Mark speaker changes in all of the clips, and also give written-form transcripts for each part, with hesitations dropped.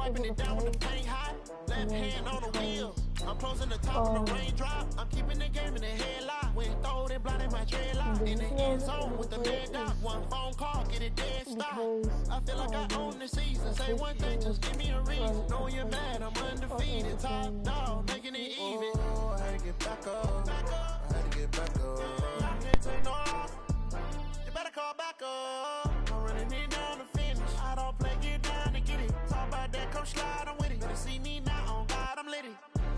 Speaker 1: keeping it down with the paint hot. Left hand on the wheel. I'm closing the top of the raindrop. I'm keeping the game in the headlock. When throwed and blinded my dreadlock. In the end zone with the leg dot. One phone call, get it dead stop. I feel like I own the season. Say one thing, just give me a reason. Know you're mad, I'm undefeated. Top dog, making it even. Oh, I had to get back up. I had to get back up. Can't take no off. You better call back up. I'm running it down to finish. I don't play, get down to get it. Talk about that, come slide, I'm with it. Better see me now, on God, I'm lit it.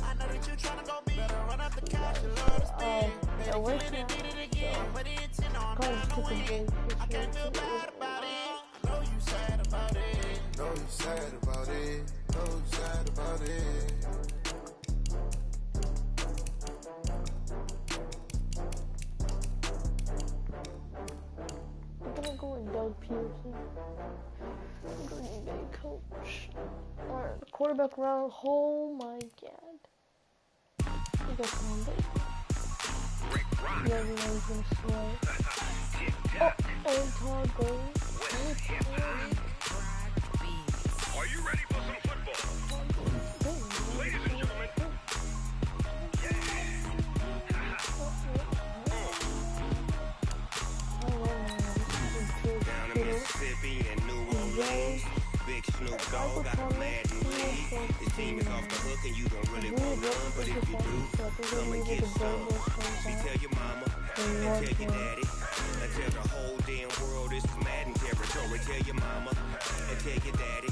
Speaker 1: I know that you tryna go big. Better run up the couch, you love to spin. Better kill it and did it again. But the intent on I'm down to win. I can't feel bad about it. I know you sad about it. Know you sad about it. Know you sad about it.
Speaker 2: I'm gonna go with Doug Peterson. I'm gonna need a coach. Alright, the quarterback round. Oh my god. You guys found it. Yeah, everyone's gonna slow. Oh, Todd goes.
Speaker 3: Are you ready for some football? Ladies and gentlemen. Down in Mississippi and New Orleans, Big Snoop Dogg got a Madden league. His team is off the hook and you don't really want none, but if you do, come and get some. See, tell your mama and tell your daddy and tell the whole damn world this is Madden territory. Tell your mama and tell your daddy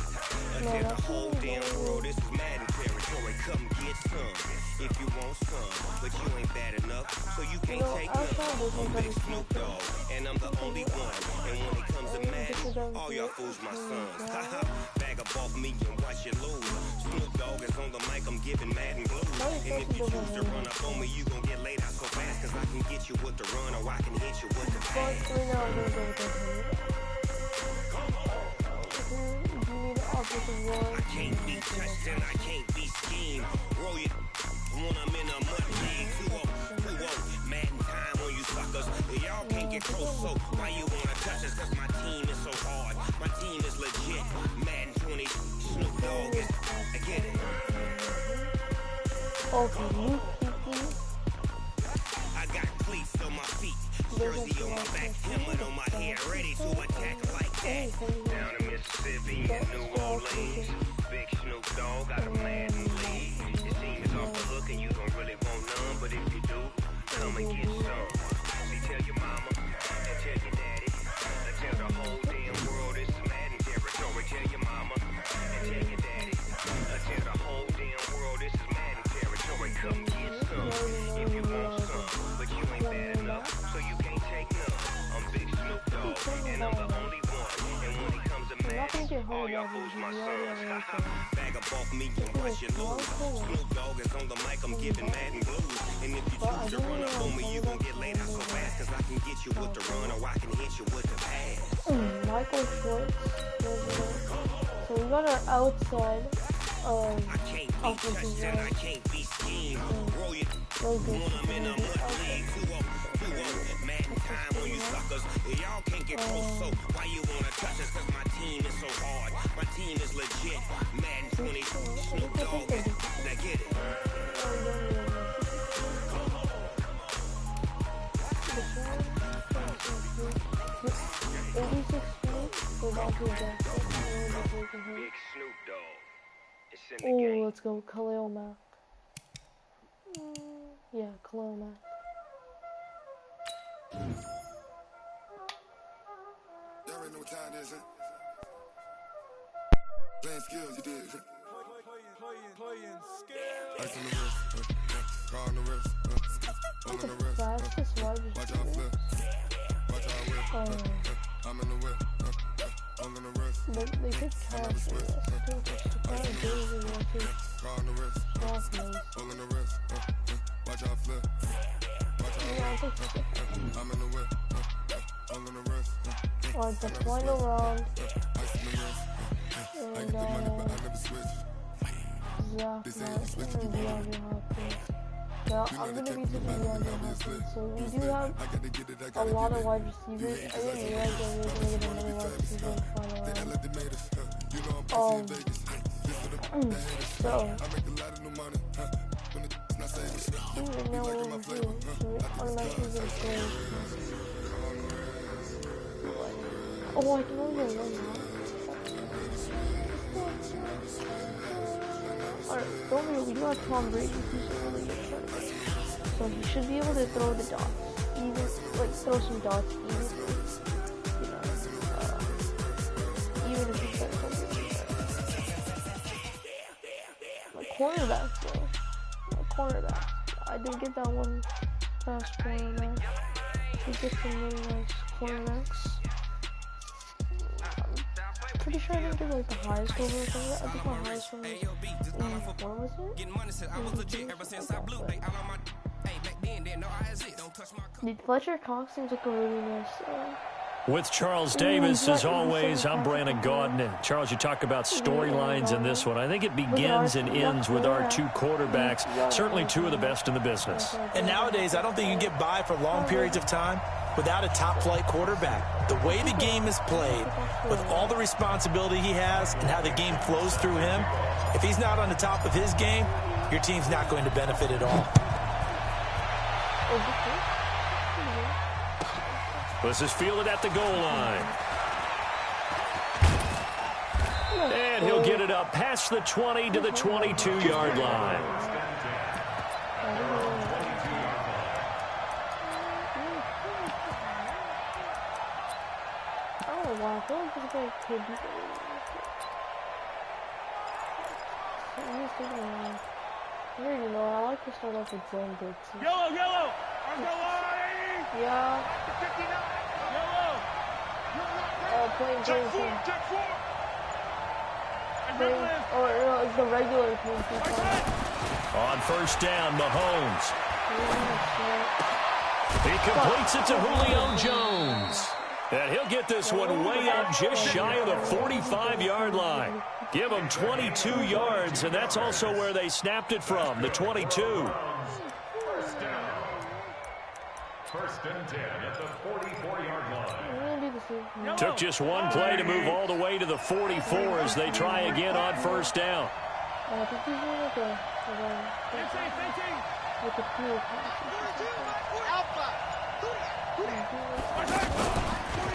Speaker 3: and tell the whole damn world this is Madden territory. Come get some if you want some, but you ain't bad enough, so you can't take none. I'm Big Snoop Dogg and I'm the only one. And when it comes to Madden, all y'all fools my sons. Haha, bag up off me and watch you lose. Snoop Dogg is on the mic, I'm giving Madden blues. And if you choose to run up on me, you gon' get laid out so fast, cause I can get you with the run or I can hit you with the pass. I can't be touched and I can't be schemed. Roll it when I'm in a mud league. 2-0, Madden time on you suckers. Y'all can't get close, so why you wanna touch us? Cause my team is so hard. My team is legit. Madden 20, Snoop Dogg is, I get it. I got cleats on my feet, jersey on my back, helmet on my head, ready to attack like that. Down in Mississippi and New Orleans, Big Snoop Dogg got a Madden league. Your team is off the hook and you don't really want none, but if you do, come and get some. See, tell your mama and tell your daddy, and tell the whole damn world this is Madden territory. Tell your mama and tell your daddy, and tell the whole damn world this is Madden territory. Come get some if you want some, but you ain't bad enough, so you can't take none. I'm Big Snoop Dogg and I'm the only one. And when it comes to Madden, all y'all fools my sons. Bag up off me and watch you lose. Snoop Dogg is on the mic, I'm giving Madden blues. And if you choose to run up on me, you gon' get laid out so fast, cause I can get you with the run or I can hit you with the pass.
Speaker 2: Michael Schwartz. So we got our outside.
Speaker 3: I can't be touched and I can't be schemed. Roll it when I'm in a mud league. 2-0, Madden time on you suckers. Y'all can't get close, so why you wanna touch us? Cause my team is so hard. My team is legit. Madden 20, Snoop Dogg. Now get it. Big Snoop Dogg. It's in the game.
Speaker 2: Let's go Khalil Mack. Yeah, Khalil Mack.
Speaker 4: Y'all already know what time it is, huh? Playing skills, you did. Playing skills. Ice on the wrist, car on the wrist, on the wrist. Watch out flip, watch out whip. I'm in the whip, I'm in the wrist.
Speaker 2: They could catch it.
Speaker 4: Car on the wrist, all in the wrist. Watch out flip, watch out whip. I'm in the whip, all in the wrist.
Speaker 2: Alright, the final round.
Speaker 4: Ice in the wrist. I get the money, but I never switch.
Speaker 2: Yeah, I'm gonna be taking DeAndre Hopkins. So we do have a lot of wide receivers. I didn't realize that we were gonna get another wide receiver in the final round. So, even now we're over here, so we automatically get a goal. Oh, I can only get one now. Alright, don't worry, we do have Tom Brady, who's a really good player. So he should be able to throw the dots, even, like, throw some dots easily. You know, even if he's got something. Cornerback though. Cornerback. I did get that one fast cornerback. We get some really nice cornerbacks. I'm pretty sure I didn't get like the highest over or something. I think my highest one was what was it? Fletcher Cox seems like a really nice
Speaker 5: with Charles Davis, as always, I'm Brandon Gaudin. Charles, you talk about storylines in this one. I think it begins and ends with our two quarterbacks, certainly two of the best in the business.
Speaker 6: And nowadays, I don't think you can get by for long periods of time without a top-flight quarterback. The way the game is played, with all the responsibility he has and how the game flows through him, if he's not on the top of his game, your team's not going to benefit at all.
Speaker 5: This is fielded at the goal line. And he'll get it up past the 20 to the 22-yard line.
Speaker 2: Oh, wow. I feel like this guy could be I already know. I like to start off with John Dixon.
Speaker 1: Yellow!
Speaker 2: Yeah. Playing
Speaker 1: Check four!
Speaker 2: Or no, it's the regular team.
Speaker 5: On first down, Mahomes. He completes it to Julio Jones. And he'll get this one way up just shy of the 45-yard line. Give him 22 yards, and that's also where they snapped it from, the 22.
Speaker 7: First and 10 at the 44-yard line.
Speaker 5: Took just one play to move all the way to the 44 as they try again on first down.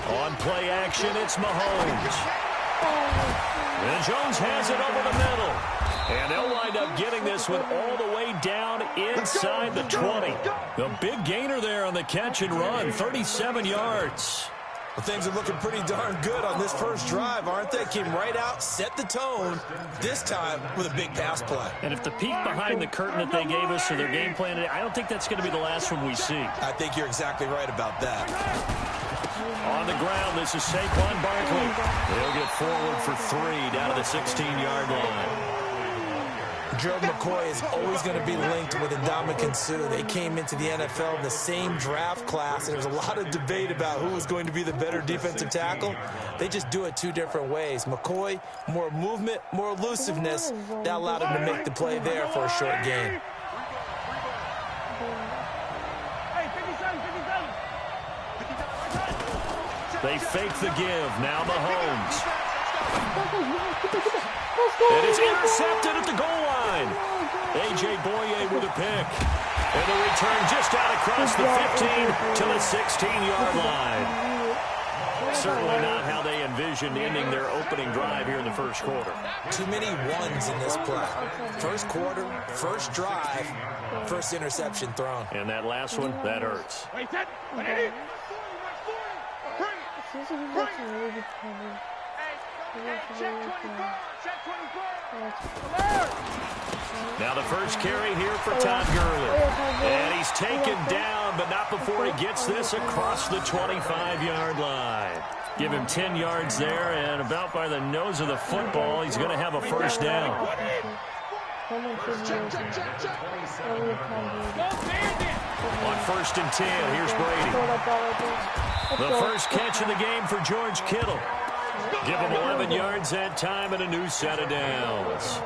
Speaker 5: On play action, it's Mahomes. And Jones has it over the middle. And they'll wind up getting this one all the way down inside the 20. A big gainer there on the catch and run, 37 yards.
Speaker 6: Well, things are looking pretty darn good on this first drive, aren't they? Came right out, set the tone, this time with a big pass play.
Speaker 5: And if the peek behind the curtain that they gave us to their game plan, I don't think that's going to be the last one we see.
Speaker 6: I think you're exactly right about that.
Speaker 5: On the ground, this is Saquon Barkley. They'll get forward for 3 down to the 16-yard line.
Speaker 6: Gerald McCoy is always going to be linked with Ndamukong Suh. They came into the NFL in the same draft class, and there's a lot of debate about who was going to be the better defensive tackle. They just do it two different ways. McCoy, more movement, more elusiveness. That allowed him to make the play there for a short gain.
Speaker 5: They fake the give. Now Mahomes. And it's intercepted at the goal line. A.J. Boye with a pick. And the return just out across the 15 to the 16-yard line. Certainly not how they envisioned ending their opening drive here in the first quarter.
Speaker 6: Too many ones in this play. First quarter, first drive, first interception thrown.
Speaker 5: And that last one, that hurts. Now the first carry here for Todd Gurley. And he's taken down, but not before he gets this across the 25-yard line. Give him 10 yards there, and about by the nose of the football, he's going to have a first down. On first and 10, here's Brady. The first catch of the game for George Kittle. Give him 11 yards that time and a new set of downs.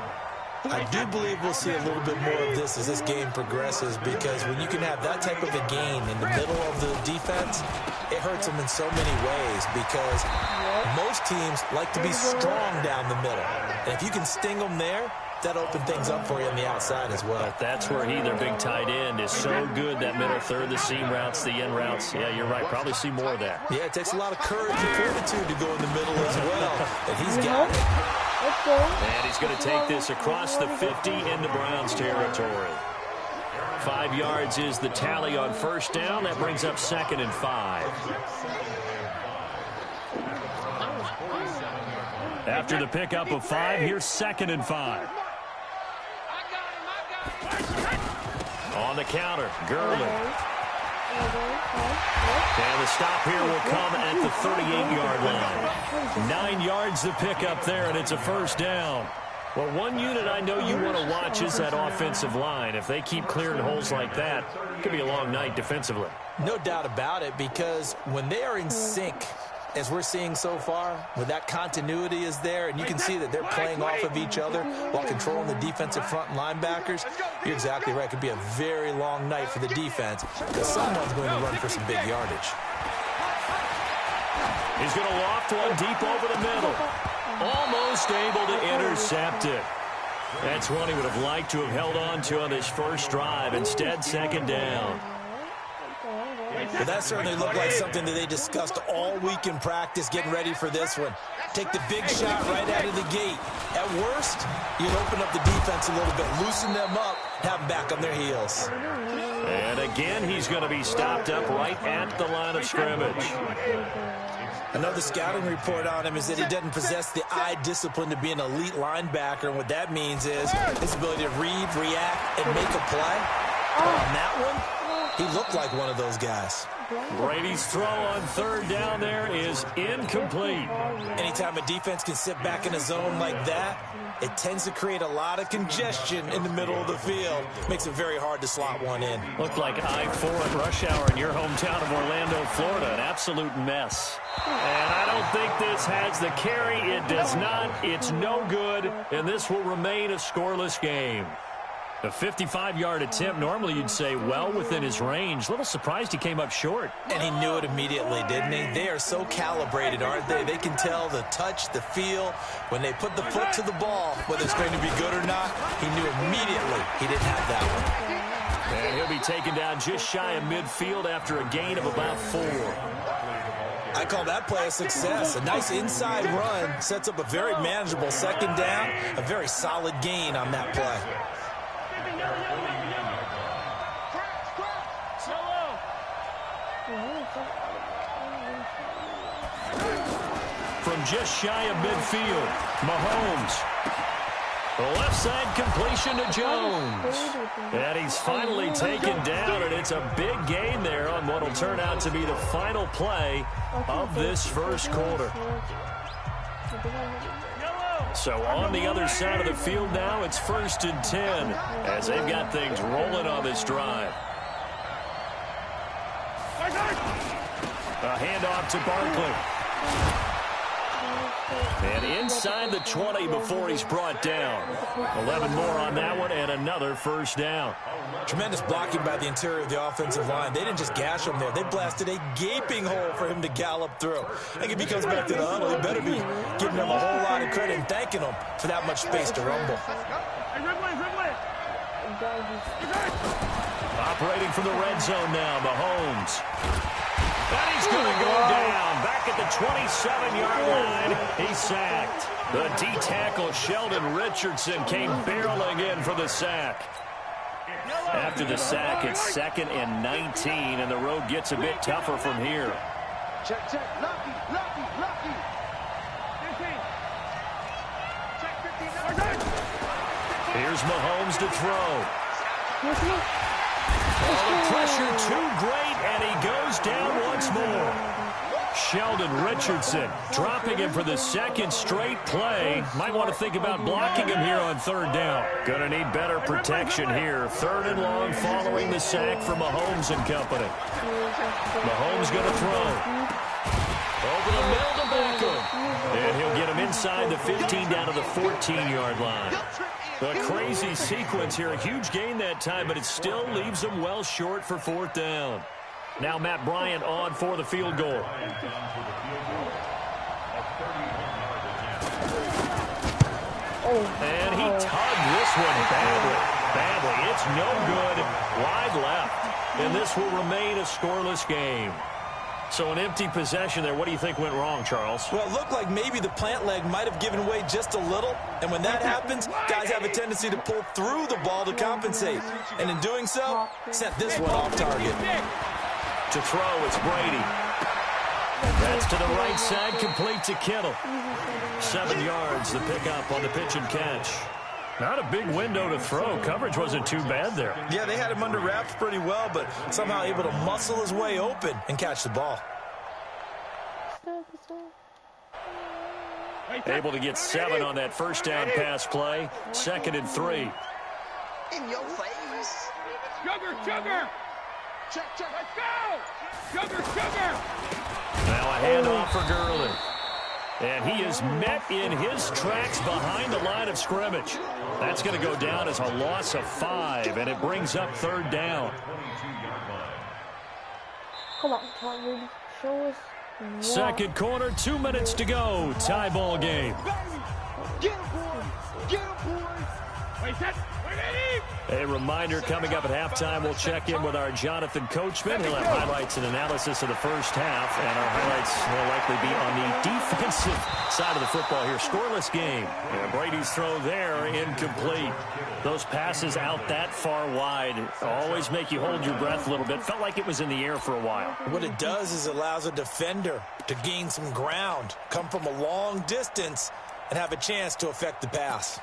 Speaker 6: I do believe we'll see a little bit more of this as this game progresses, because when you can have that type of a gain in the middle of the defense, it hurts them in so many ways, because most teams like to be strong down the middle. And if you can sting them there, that'll open things up for you on the outside as well.
Speaker 5: But that's where their big tight end, is so good, that middle third, the seam routes, the end routes. Yeah, you're right. Probably see more of that.
Speaker 6: Yeah, it takes a lot of courage and fortitude to go in the middle as well. And he's got it.
Speaker 2: Let's go.
Speaker 5: And he's going to take this across the 50 into Browns territory. 5 yards is the tally on first down. That brings up 2nd and 5. After the pickup of 5, here's 2nd and 5. On the counter, Gurley. And the stop here will come at the 38-yard line. 9 yards to pick up there, and it's a first down. Well, one unit I know you want to watch is that offensive line. If they keep clearing holes like that, it could be a long night defensively.
Speaker 6: No doubt about it, because when they are in sync, as we're seeing so far, when that continuity is there, and you can see that they're playing off of each other while controlling the defensive front linebackers, you're exactly right. It could be a very long night for the defense, because someone's going to run for some big yardage.
Speaker 5: He's going to loft one deep over the middle. Almost able to intercept it. That's one he would have liked to have held on to on this first drive. Instead, 2nd down.
Speaker 6: Well, that certainly looked like something that they discussed all week in practice, getting ready for this one. Take the big shot right out of the gate. At worst, you'll open up the defense a little bit, loosen them up, have them back on their heels.
Speaker 5: And again, he's going to be stopped up right at the line of scrimmage.
Speaker 6: Another scouting report on him is that he doesn't possess the eye discipline to be an elite linebacker. And what that means is his ability to read, react, and make a play. On that one, he looked like one of those guys.
Speaker 5: Brady's throw on 3rd down there is incomplete.
Speaker 6: Anytime a defense can sit back in a zone like that, it tends to create a lot of congestion in the middle of the field. Makes it very hard to slot one in.
Speaker 5: Looked like I-4 at rush hour in your hometown of Orlando, Florida. An absolute mess. And I don't think this has the carry. It does not. It's no good. And this will remain a scoreless game. A 55-yard attempt, normally you'd say well within his range. A little surprised he came up short.
Speaker 6: And he knew it immediately, didn't he? They are so calibrated, aren't they? They can tell the touch, the feel. When they put the foot to the ball, whether it's going to be good or not, he knew immediately he didn't have that one.
Speaker 5: And he'll be taken down just shy of midfield after a gain of about 4.
Speaker 6: I call that play a success. A nice inside run sets up a very manageable 2nd down, a very solid gain on that play.
Speaker 5: From just shy of midfield, Mahomes. The left side completion to Jones. And he's finally taken down, and it's a big gain there on what will turn out to be the final play of this first quarter. So on the other side of the field now, it's 1st and 10 as they've got things rolling on this drive. A handoff to Barkley. And inside the 20 before he's brought down. 11 more on that one and another first down.
Speaker 6: Tremendous blocking by the interior of the offensive line. They didn't just gash him there. They blasted a gaping hole for him to gallop through. I think if he comes back to the huddle, he better be giving him a whole lot of credit and thanking him for that much space to rumble.
Speaker 5: Operating from the red zone now, Mahomes. And he's going to go down back at the 27-yard line. He's sacked. The D-tackle, Sheldon Richardson, came barreling in for the sack. After the sack, it's 2nd and 19, and the road gets a bit tougher from here.
Speaker 1: Check, lucky.
Speaker 5: Here's Mahomes to throw. Oh, the pressure too great, and he goes down once more. Sheldon Richardson dropping him for the 2nd straight play. Might want to think about blocking him here on 3rd down. Going to need better protection here. 3rd and long following the sack from Mahomes and company. Mahomes going to throw. Over the middle to Beckham. And he'll get him inside the 15 down to the 14-yard line. A crazy sequence here. A huge gain that time, but it still leaves them well short for 4th down. Now Matt Bryant on for the field goal. And he tugged this one badly. It's no good. Wide left. And this will remain a scoreless game. So an empty possession there. What do you think went wrong, Charles?
Speaker 6: Well, it looked like maybe the plant leg might have given way just a little. And when that happens, guys have a tendency to pull through the ball to compensate. And in doing so, sent this one off target.
Speaker 5: To throw, it's Brady. That's to the right side, complete to Kittle. 7 yards, the pickup on the pitch and catch. Not a big window to throw. Coverage wasn't too bad there.
Speaker 6: Yeah, they had him under wraps pretty well, but somehow able to muscle his way open and catch the ball.
Speaker 5: Able to get 7 on that first down pass play. 2nd and 3.
Speaker 3: In your face.
Speaker 1: Sugar! Check, let's go! Sugar!
Speaker 5: Now a handoff for Gurley. And he is met in his tracks behind the line of scrimmage. That's going to go down as a loss of 5, and it brings up 3rd down.
Speaker 2: Come on, Tom, show us.
Speaker 5: Second quarter, 2 minutes to go. Tie ball game.
Speaker 1: Get him, boy! Wait,
Speaker 5: A reminder coming up at halftime, we'll check in with our Jonathan Coachman. He'll have highlights and analysis of the first half, and our highlights will likely be on the defensive side of the football here. Scoreless game. Yeah, Brady's throw there, incomplete. Those passes out that far wide always make you hold your breath a little bit. Felt like it was in the air for a while.
Speaker 6: What it does is it allows a defender to gain some ground, come from a long distance, and have a chance to affect the pass.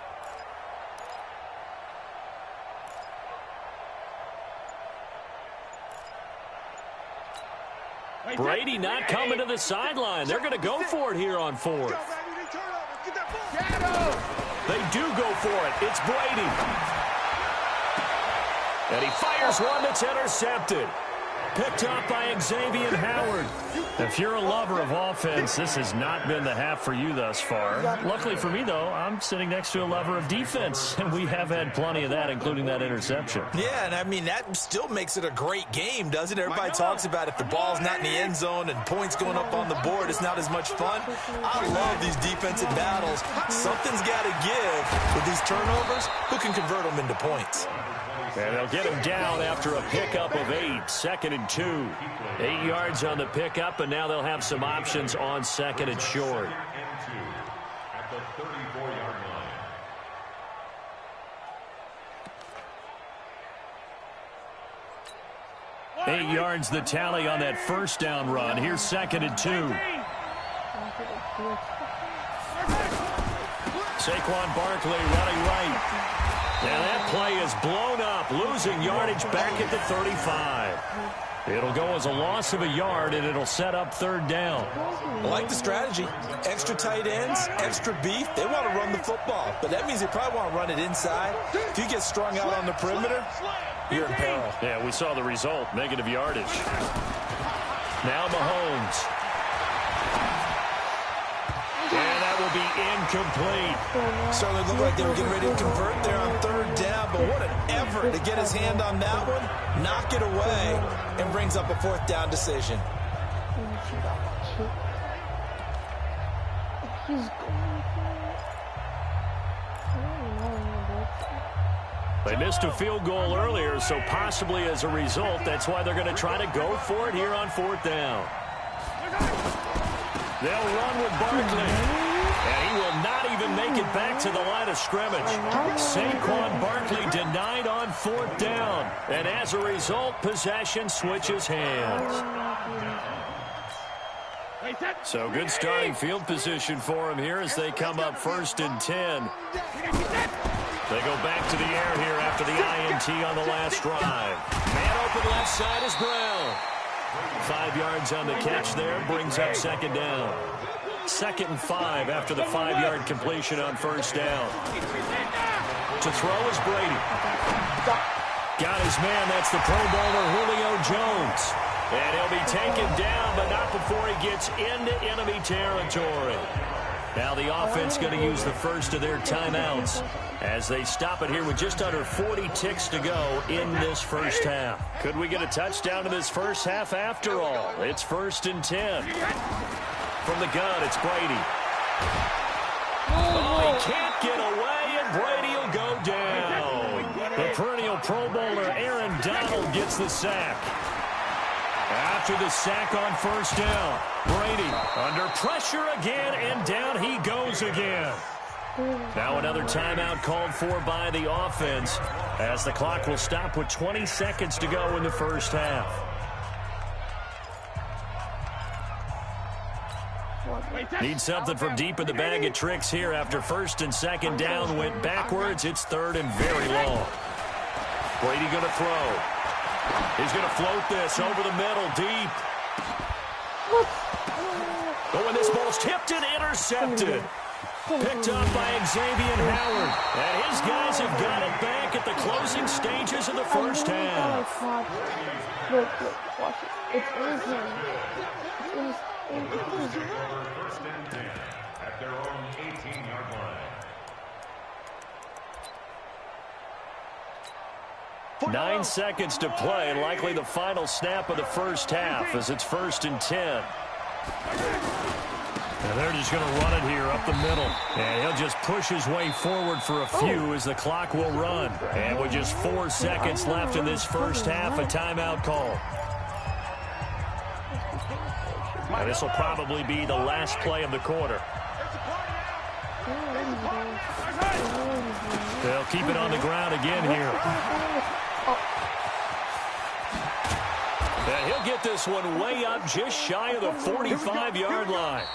Speaker 5: Brady not coming to the sideline. They're going to go for it here on 4th. They do go for it. It's Brady. And he fires one that's intercepted. Picked up by Xavier Howard. If you're a lover of offense, this has not been the half for you thus far. Luckily for me, though, I'm sitting next to a lover of defense, and we have had plenty of that, including that interception.
Speaker 6: Yeah, and I mean, that still makes it a great game, doesn't it? Everybody talks about if the ball's not in the end zone and points going up on the board, it's not as much fun. I love these defensive battles. Something's got to give with these turnovers. Who can convert them into points?
Speaker 5: And they'll get him down after a pickup of 8. 2nd and 2. 8 yards on the pickup, and now they'll have some options on 2nd and short.
Speaker 7: At the 34-yard line.
Speaker 5: 8 yards the tally on that first down run. Here's 2nd and 2. Saquon Barkley running right. Now that play is blown up, losing yardage back at the 35. It'll go as a loss of a yard, and it'll set up 3rd down.
Speaker 6: I like the strategy. Extra tight ends, extra beef. They want to run the football, but that means they probably want to run it inside. If you get strung out on the perimeter, you're in peril.
Speaker 5: Yeah, we saw the result, negative yardage. Now Mahomes. And that will be incomplete.
Speaker 6: Certainly looked like they were getting ready to convert there on 3rd down, but what an effort to get his hand on that one, knock it away, and brings up a 4th down decision.
Speaker 5: They missed a field goal earlier, so possibly as a result, that's why they're going to try to go for it here on 4th down. They'll run with Barkley, and he will not even make it back to the line of scrimmage. Saquon Barkley denied on 4th down, and as a result, possession switches hands. So good starting field position for him here as they come up 1st and 10. They go back to the air here after the INT on the last drive. Man open left side is Brown. 5 yards on the catch there, brings up 2nd down. 2nd and 5 after the 5-yard completion on 1st down. To throw is Brady. Got his man, that's the Pro Bowler Julio Jones. And he'll be taken down, but not before he gets into enemy territory. Now the offense going to use the first of their timeouts as they stop it here with just under 40 ticks to go in this first half. Could we get a touchdown in this first half after all? It's 1st and 10. From the gun, it's Brady. Oh, he can't get away. gets the sack. After the sack on first down, Brady under pressure again, and down he goes again. Now another timeout called for by the offense as the clock will stop with 20 seconds to go in the first half. Need something from deep in the bag of tricks here after first and second down went backwards. It's third and very long. Brady going to throw. He's going to float this over the middle deep. But when this ball's tipped and intercepted. Picked up by Xavier Howard. And his guys have got it back at the closing stages of the first half.
Speaker 2: Look, watch it. It's in his hand.
Speaker 7: First and 10 at their own 18-yard line.
Speaker 5: 9 seconds to play, likely the final snap of the first half as it's first and 10. And they're just going to run it here up the middle. And he'll just push his way forward for a few as the clock will run. And with just 4 seconds left in this first half, a timeout call. And this will probably be the last play of the quarter. They'll keep it on the ground again here. And he'll get this one way up just shy of the 45-yard line.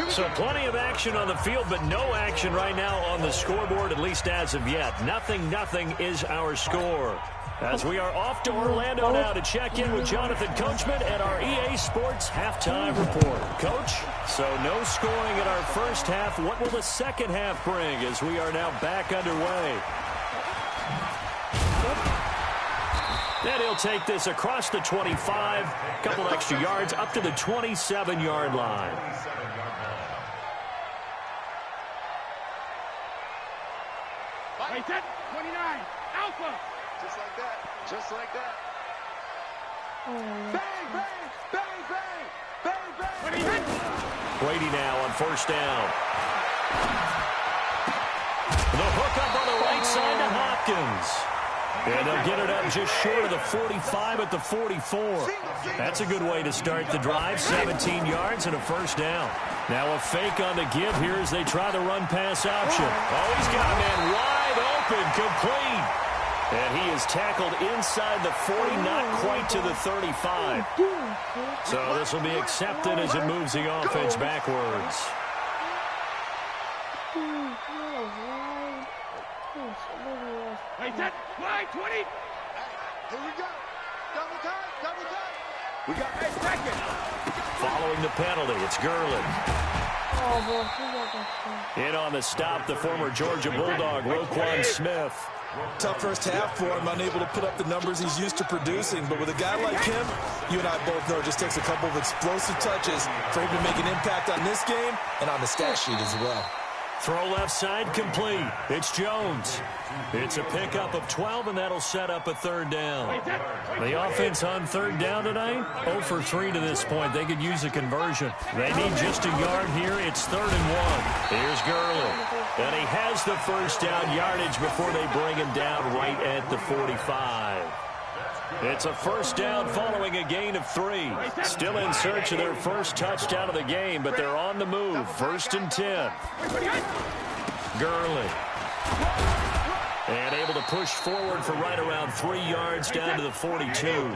Speaker 5: So plenty of action on the field, but no action right now on the scoreboard, at least as of yet. 0-0 is our score. As we are off to Orlando now to check in with Jonathan Coachman at our EA Sports halftime report. Coach, so no scoring in our first half. What will the second half bring as we are now back underway? And he'll take this across the 25, a couple extra yards up to the 27-yard line.
Speaker 8: Wait, 29, Alpha. Just like that. Just like that. Bang, bang, bang, bang, bang, bang.
Speaker 5: Brady now on first down. The hook up on the right side to Hopkins. And they'll get it up just short of the 45 at the 44. That's a good way to start the drive. 17 yards and a first down. Now a fake on the give here as they try the run-pass option. Oh, he's got a man wide open, complete. And he is tackled inside the 40, not quite to the 35. So this will be accepted as it moves the offense backwards.
Speaker 8: Wait, that line 20. Here we go. Double time. We got 8 seconds.
Speaker 5: Following the penalty, it's Gurley. In on the stop, the former Georgia Bulldog, Roquan Smith.
Speaker 6: Tough first half for him, unable to put up the numbers he's used to producing. But with a guy like him, you and I both know it just takes a couple of explosive touches for him to make an impact on this game and on the stat sheet as well.
Speaker 5: Throw left side complete. It's Jones. It's a pickup of 12, and that'll set up a third down. The offense on third down tonight, 0 for 3 to this point. They could use a conversion. They need just a yard here. It's 3rd and 1. Here's Gurley. And he has the first down yardage before they bring him down right at the 45. It's a first down following a gain of 3. Still in search of their first touchdown of the game, but they're on the move. 1st and 10. Gurley. And able to push forward for right around 3 yards down to the 42.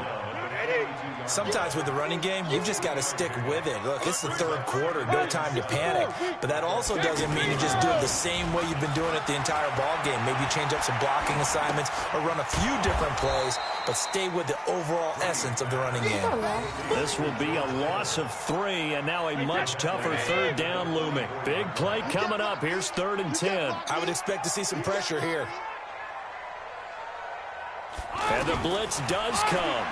Speaker 6: Sometimes with the running game, you've just got to stick with it. Look, it's the 3rd quarter, no time to panic. But that also doesn't mean you just do it the same way you've been doing it the entire ball game. Maybe change up some blocking assignments or run a few different plays, but stay with the overall essence of the running game.
Speaker 5: This will be a loss of 3, and now a much tougher 3rd down looming. Big play coming up. Here's 3rd and 10.
Speaker 6: I would expect to see some pressure here.
Speaker 5: And the blitz does come.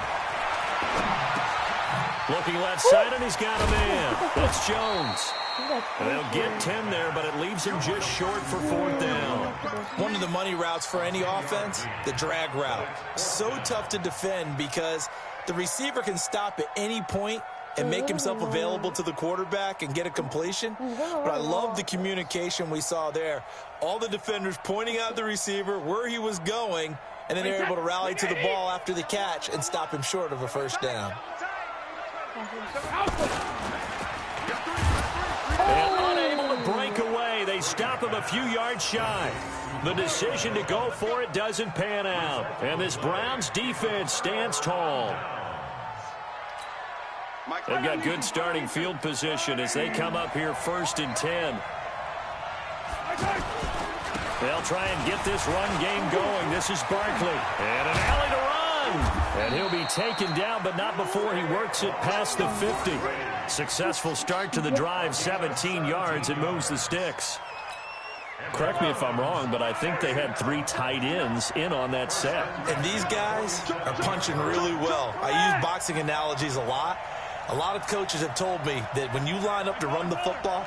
Speaker 5: Looking left side, and he's got a man. That's Jones. And they'll get 10 there, but it leaves him just short for 4th down.
Speaker 6: One of the money routes for any offense, the drag route. So tough to defend because the receiver can stop at any point and make himself available to the quarterback and get a completion. But I love the communication we saw there. All the defenders pointing out the receiver, where he was going, and then they're able to rally to the ball after the catch and stop him short of a first down.
Speaker 5: And unable to break away, they stop him a few yards shy. The decision to go for it doesn't pan out, and this Browns defense stands tall. They've got good starting field position as they come up here 1st and 10. They'll try and get this run game going. This is Barkley. And an alley to run. And he'll be taken down, but not before he works it past the 50. Successful start to the drive, 17 yards, and moves the sticks. Correct me if I'm wrong, but I think they had 3 tight ends in on that set.
Speaker 6: And these guys are punching really well. I use boxing analogies a lot. A lot of coaches have told me that when you line up to run the football,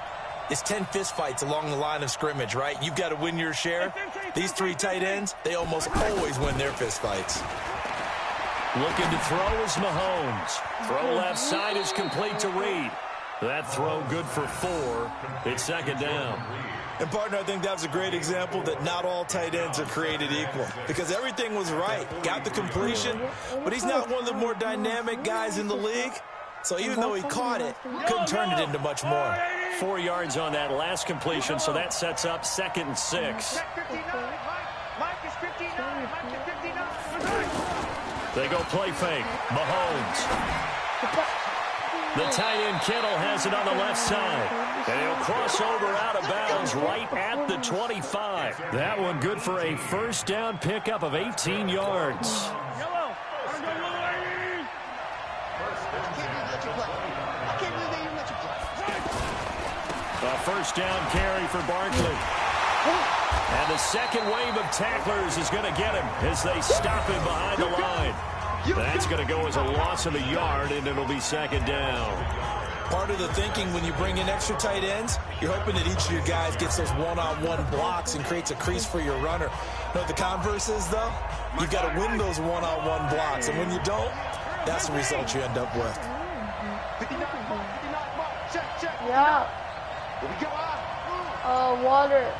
Speaker 6: it's 10 fistfights along the line of scrimmage, right? You've got to win your share. These 3 tight ends, they almost always win their fistfights.
Speaker 5: Looking to throw is Mahomes. Throw left side is complete to Reed. That throw good for 4. It's 2nd down.
Speaker 6: And, partner, I think that's a great example that not all tight ends are created equal because everything was right. Got the completion, but he's not one of the more dynamic guys in the league. So even though he caught it, couldn't turn it into much more.
Speaker 5: 4 yards on that last completion, so that sets up 2nd and 6. They go play fake. Mahomes. The tight end Kittle has it on the left side. And he'll cross over out of bounds right at the 25. That one good for a first down pickup of 18 yards. A first down carry for Barkley. And the second wave of tacklers is going to get him as they stop him behind the line. That's going to go as a loss of a yard, and it'll be 2nd down.
Speaker 6: Part of the thinking when you bring in extra tight ends, you're hoping that each of your guys gets those one-on-one blocks and creates a crease for your runner. You know what the converse is, though? You've got to win those one-on-one blocks, and when you don't, that's the result you end up with.
Speaker 2: Yeah. Water.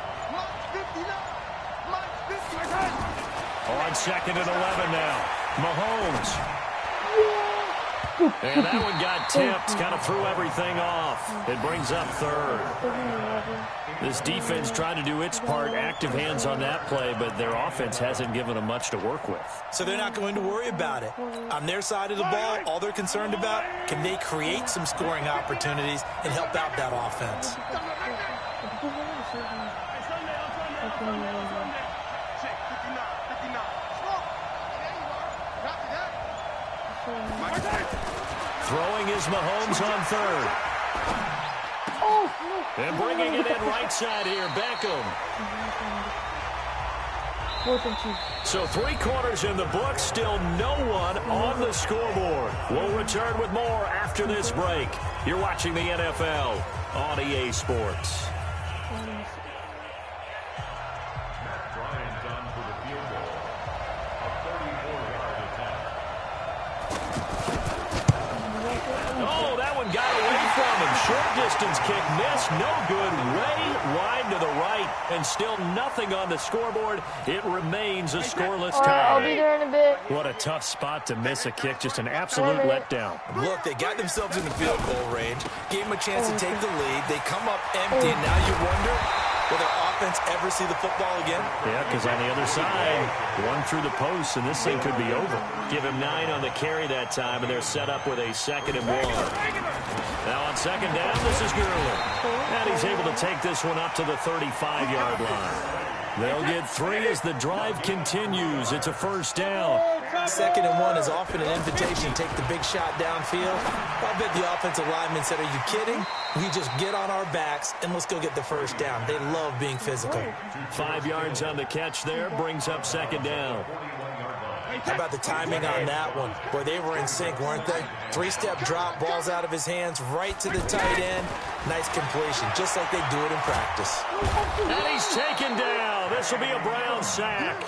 Speaker 5: On 2nd and 11 now. Mahomes. And that one got tipped, kind of threw everything off. It brings up 3rd. This defense tried to do its part, active hands on that play, but their offense hasn't given them much to work with.
Speaker 6: So they're not going to worry about it. On their side of the ball, all they're concerned about, can they create some scoring opportunities and help out that offense?
Speaker 5: Throwing is Mahomes on 3rd. And bringing it in right side here, Beckham. So 3 quarters in the book, still no one on the scoreboard. We'll return with more after this break. You're watching the NFL on EA Sports. Oh, that one got away from him. Short distance kick missed. No good. Way wide to the right. And still nothing on the scoreboard. It remains a scoreless tie.
Speaker 2: I'll be there in a bit.
Speaker 5: What a tough spot to miss a kick. Just an absolute letdown.
Speaker 6: Look, they got themselves in the field goal range. Gave them a chance to take the lead. They come up empty. And now you wonder, will their offense ever see the football again?
Speaker 5: Yeah, because on the other side, one through the post, and this thing could be over. Give him 9 on the carry that time, and they're set up with a 2nd and 1. Now on 2nd down, this is Gurley. And he's able to take this one up to the 35-yard line. They'll get 3 as the drive continues. It's a first down.
Speaker 6: 2nd and 1 is often an invitation to take the big shot downfield. I bet the offensive lineman said, are you kidding? We just get on our backs and let's go get the first down. They love being physical.
Speaker 5: 5 yards on the catch there, brings up 2nd down.
Speaker 6: How about the timing on that one? Boy, they were in sync, weren't they? 3-step drop, balls out of his hands, right to the tight end. Nice completion, just like they do it in practice.
Speaker 5: And he's taken down. This will be a Brown sack.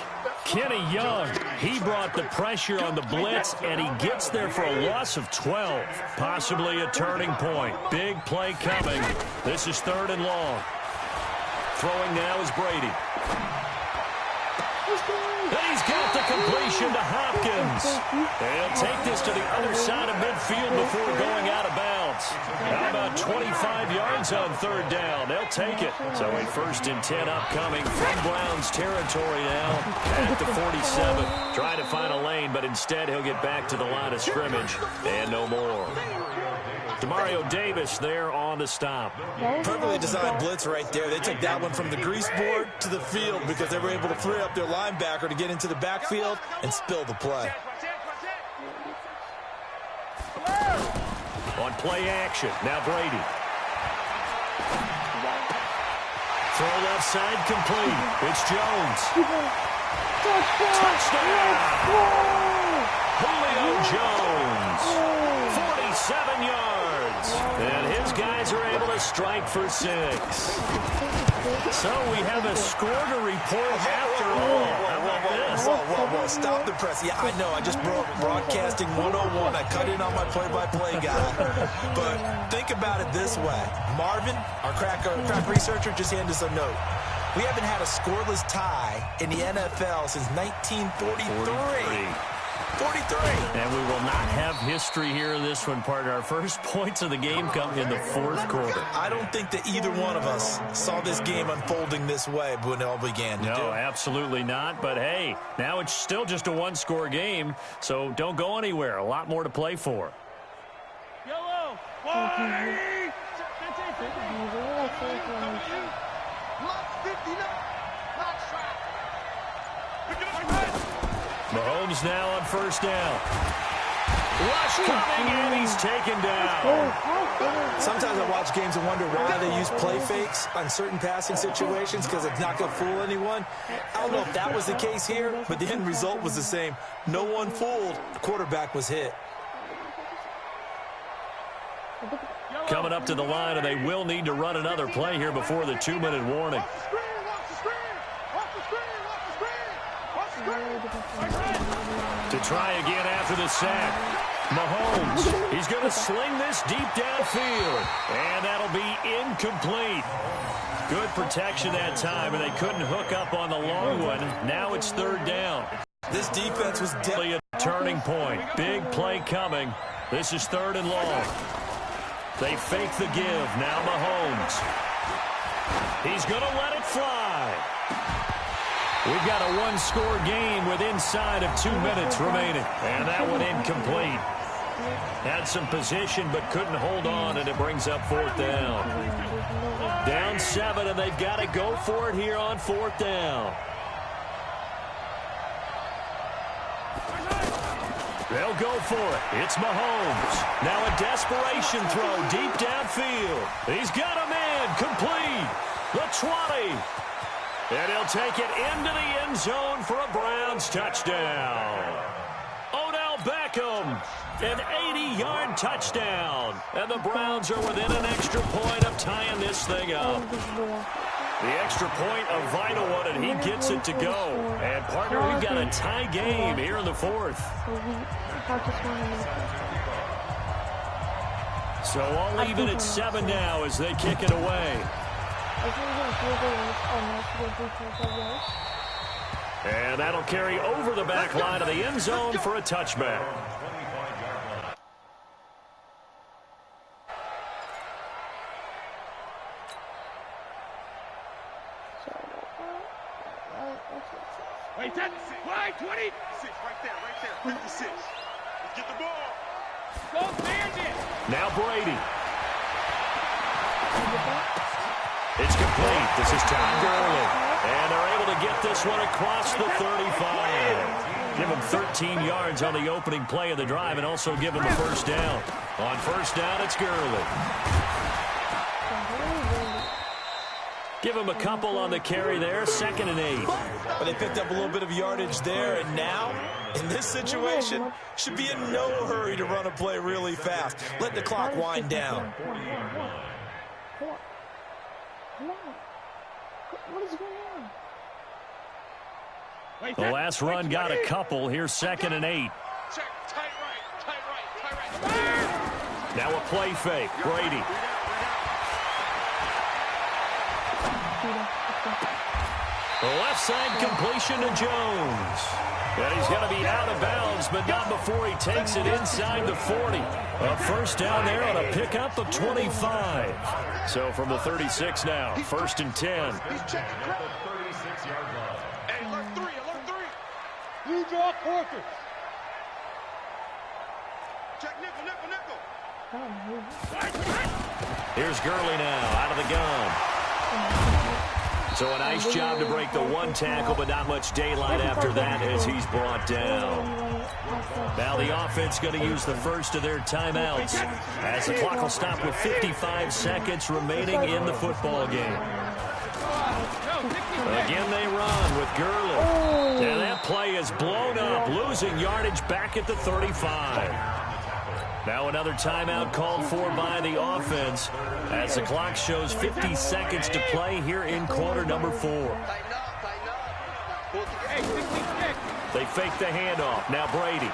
Speaker 5: Kenny Young, he brought the pressure on the blitz, and he gets there for a loss of 12. Possibly a turning point. Big play coming. This is 3rd and long. Throwing now is Brady. And he's got the completion. completion to Hopkins. And he'll take this to the other side of midfield before going out of bounds. How about 25 yards on third down? They'll take it. So a 1st and 10 upcoming from Browns territory now at the 47. Trying to find a lane, but instead he'll get back to the line of scrimmage and no more. Demario Davis there on the stop.
Speaker 6: Perfectly designed blitz right there. They took that one from the grease board to the field because they were able to free up their linebacker to get into the backfield and spill the play.
Speaker 5: On play action, now Brady. Throw left side complete. It's Jones. Touchdown! Julio Jones. 47 yards. And his guys are able to strike for 6. So we have a score to report after all. How about this?
Speaker 6: Whoa. Stop the press. Yeah, I know. I just broke broadcasting 101. I cut in on my play-by-play guy. But think about it this way. Marvin, our crack researcher, just handed us a note. We haven't had a scoreless tie in the NFL since 1943. 43.
Speaker 5: And we will not have history here in this one, partner. Our first points of the game come in the 4th quarter.
Speaker 6: I don't think that either one of us saw this game unfolding this way when it all began.
Speaker 5: No, absolutely not. But, hey, now it's still just a 1-score game, so don't go anywhere. A lot more to play for.
Speaker 8: Yellow.
Speaker 5: Mahomes now on 1st down. Rush coming, and he's taken down.
Speaker 6: Sometimes I watch games and wonder why they use play fakes on certain passing situations because it's not going to fool anyone. I don't know if that was the case here, but the end result was the same. No one fooled. The quarterback was hit.
Speaker 5: Coming up to the line, and they will need to run another play here before the 2-minute warning. To try again after the sack. Mahomes, he's going to sling this deep downfield. And that'll be incomplete. Good protection that time, and they couldn't hook up on the long one. Now it's 3rd down.
Speaker 6: This defense was
Speaker 5: definitely a turning point. Big play coming. This is 3rd and long. They fake the give. Now Mahomes. He's going to let it fly. We've got a 1-score game with inside of 2 minutes remaining. And that one incomplete. Had some position but couldn't hold on, and it brings up 4th down. Down 7, and they've got to go for it here on 4th down. They'll go for it. It's Mahomes. Now a desperation throw deep downfield. He's got a man complete. The 20. And he'll take it into the end zone for a Browns touchdown. Odell Beckham, an 80-yard touchdown. And the Browns are within an extra point of tying this thing up. The extra point, a vital one, and he gets it to go. And, partner, we've got a tie game here in the 4th. So all even at 7 now as they kick it away. And that'll carry over the back line of the end zone for a touchback.
Speaker 8: Wait, 10, wide, 20. 6, right there, 56. Let's get the ball. Go, Bandit.
Speaker 5: Now Brady. It's complete. This is Todd Gurley. And they're able to get this one across the 35. Give him 13 yards on the opening play of the drive and also give him the 1st down. On 1st down, it's Gurley. Give him a couple on the carry there. 2nd and 8.
Speaker 6: But they picked up a little bit of yardage there, and now, in this situation, should be in no hurry to run a play really fast. Let the clock wind down.
Speaker 2: What is going on?
Speaker 5: The last run got a couple. Here's 2nd and 8.
Speaker 8: Check, tight right.
Speaker 5: Now a play fake. Brady. The left side completion to Jones. And he's going to be out of bounds, but not before he takes it inside the 40. A first down there on a pickup of 25. So from the 36 now, 1st and 10.
Speaker 8: He's checking crowd.
Speaker 7: The 36-yard line.
Speaker 8: Hey, alert 3, alert 3. You draw quarters. Check nickel, nickel, nickel.
Speaker 5: Here's Gurley now, out of the gun. So a nice job to break the one tackle, but not much daylight after that as he's brought down. Now the offense going to use the first of their timeouts as the clock will stop with 55 seconds remaining in the football game. Again they run with Gurley. And that play is blown up, losing yardage back at the 35. Now another timeout called for by the offense as the clock shows 50 seconds to play here in quarter number 4. They fake the handoff. Now Brady.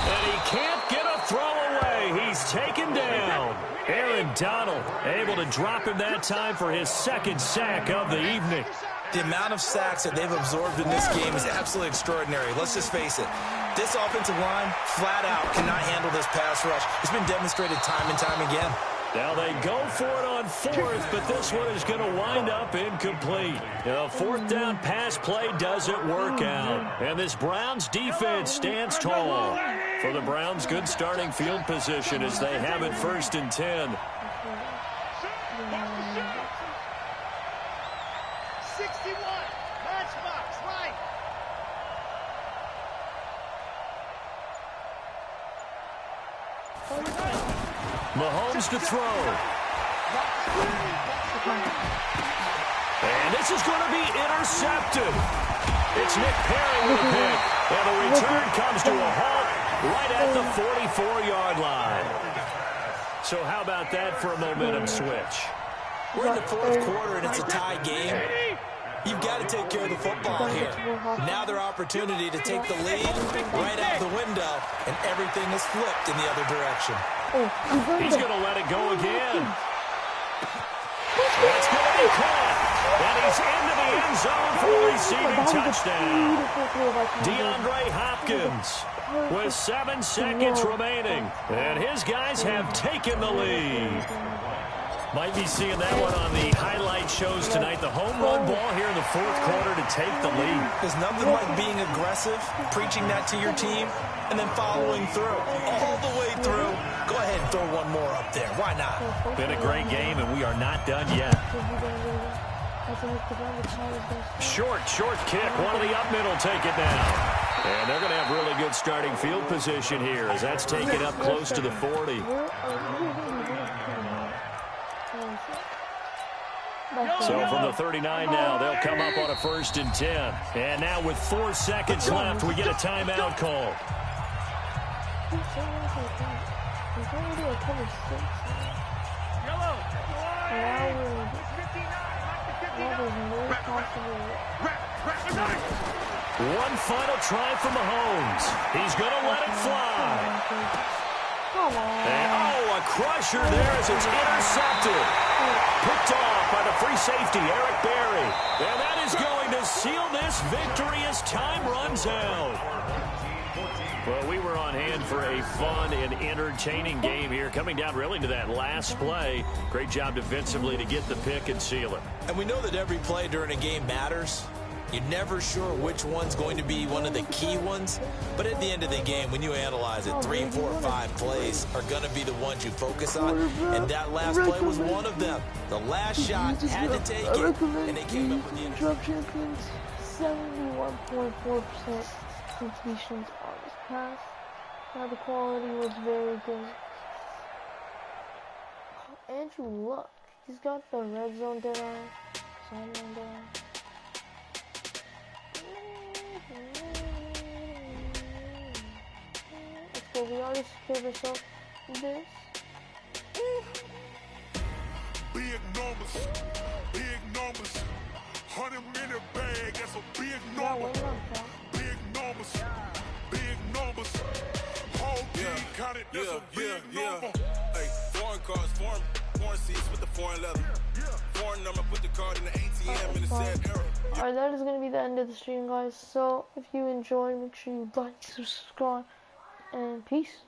Speaker 5: And he can't get a throw away. He's taken down. Aaron Donald able to drop him that time for his second sack of the evening.
Speaker 6: The amount of sacks that they've absorbed in this game is absolutely extraordinary. Let's just face it. This offensive line, flat out, cannot handle this pass rush. It's been demonstrated time and time again.
Speaker 5: Now they go for it on 4th, but this one is going to wind up incomplete. A 4th down pass play doesn't work out. And this Browns defense stands tall. For the Browns, good starting field position as they have it 1st and 10.
Speaker 8: 61, matchbox, right.
Speaker 5: Mahomes to throw. And this is going to be intercepted. It's Nick Perry with a pick. And the return comes to a halt right at the 44-yard line. So how about that for a momentum switch?
Speaker 6: We're in the 4th quarter, and it's a tie game. You've got to take care of the football here. Now their opportunity to take the lead right out the window, and everything is flipped in the other direction.
Speaker 5: He's going to let it go again. That's going to be caught. And he's into the end zone for the receiving touchdown. DeAndre Hopkins with 7 seconds remaining. And his guys have taken the lead. Might be seeing that one on the highlight shows tonight. The home run ball here in the 4th quarter to take the lead.
Speaker 6: There's nothing like being aggressive, preaching that to your team, and then following through. All the way through. Go ahead and throw one more up there. Why not?
Speaker 5: Been a great game, and we are not done yet. Short kick. One of the up middle take it down. And they're going to have really good starting field position here as that's taken up close to the 40. So from the 39 now, they'll come up on a 1st and 10. And now with 4 seconds left, we get a timeout call. One final try for Mahomes. He's going to let it fly. And, a crusher there as it's intercepted. Picked off by the free safety, Eric Berry. And that is going to seal this victory as time runs out. Well, we were on hand for a fun and entertaining game here, coming down really to that last play. Great job defensively to get the pick and seal it.
Speaker 6: And we know that every play during a game matters. You're never sure which one's going to be one of the key ones. But at the end of the game, when you analyze it, 3, 4, 5 plays are going to be the ones you focus on. And that last play was one of them. The last shot had to take it, and they came up with the
Speaker 2: drop champions. 71.4% completions on this pass. Now the quality was very good. Andrew Luck, he's got the red zone down. Sideline down. So we already secured ourselves this.
Speaker 8: Big numbers. 100 minute bag, that's a big number. Big numbers. Whole team counted, that's a big number.
Speaker 9: Hey, foreign cars,
Speaker 4: Foreign seats with the foreign leather. Foreign number, put the card in the ATM in the sad era.
Speaker 2: Alright, that is going to be the end of the stream, guys. So, if you enjoyed, make sure you like, subscribe, and peace.